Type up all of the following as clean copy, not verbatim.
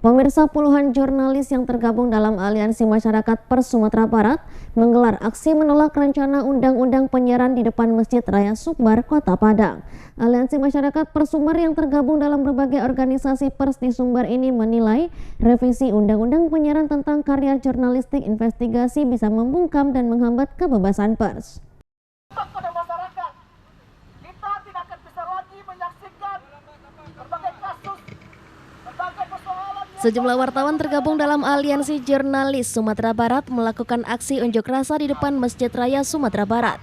Pemirsa, puluhan jurnalis yang tergabung dalam Aliansi Masyarakat Pers Sumatera Barat menggelar aksi menolak rencana undang-undang penyiaran di depan Masjid Raya Sumbar, Kota Padang. Aliansi Masyarakat Pers Sumbar yang tergabung dalam berbagai organisasi pers di Sumbar ini menilai revisi undang-undang penyiaran tentang karya jurnalistik investigasi bisa membungkam dan menghambat kebebasan pers. Pada masyarakat, kita tidak akan bisa lagi menyaksikan berbagai kasus, berbagai persoalan. Sejumlah wartawan tergabung dalam Aliansi Jurnalis Sumatera Barat melakukan aksi unjuk rasa di depan Masjid Raya Sumatera Barat.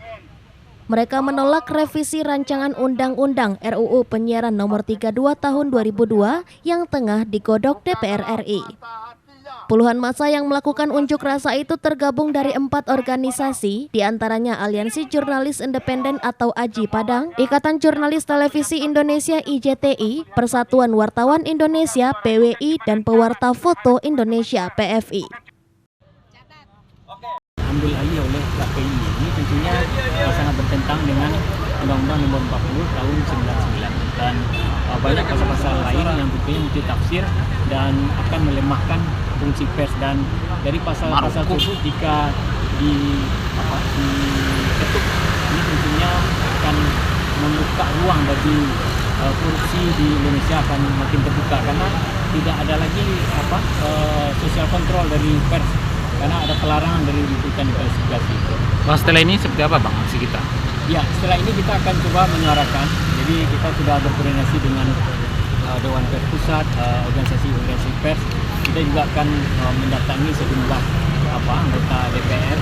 Mereka menolak revisi rancangan Undang-Undang RUU Penyiaran Nomor 32 Tahun 2002 yang tengah digodok DPR RI. Puluhan massa yang melakukan unjuk rasa itu tergabung dari 4 organisasi, diantaranya Aliansi Jurnalis Independen atau AJI Padang, Ikatan Jurnalis Televisi Indonesia IJTI, Persatuan Wartawan Indonesia PWI, dan Pewarta Foto Indonesia PFI. Ambil alih oleh KPI ini tentunya sangat bertentang dengan Undang-Undang Nomor 40 Tahun 99 dan banyak pasal-pasal lain yang tentunya multi tafsir dan akan melemahkan fungsi pers. Dan dari pasal-pasal tersebut jika diketuk ini tentunya akan membuka ruang bagi korupsi di Indonesia akan makin terbuka karena tidak ada lagi sosial kontrol dari pers karena ada pelarangan dari liputan investigasi. Bang, setelah ini seperti apa Bang aksi kita? Ya, setelah ini kita akan coba menyuarakan. Jadi kita sudah berkoordinasi dengan Dewan Pers Pusat, organisasi pers. Kita juga akan mendatangi sejumlah anggota DPR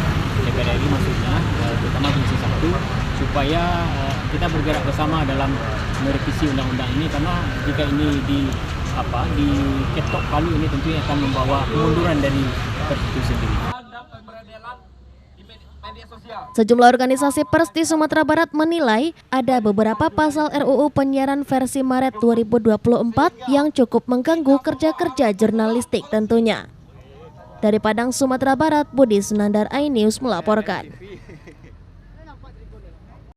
RI maksudnya, terutama Komisi 1, supaya kita bergerak bersama dalam merevisi undang-undang ini karena jika ini diketok palu ini tentunya akan membawa kemunduran dari pers itu sendiri. Sejumlah organisasi pers di Sumatera Barat menilai ada beberapa pasal RUU Penyiaran versi Maret 2024 yang cukup mengganggu kerja-kerja jurnalistik tentunya. Dari Padang, Sumatera Barat, Budi Sunandar, iNews melaporkan.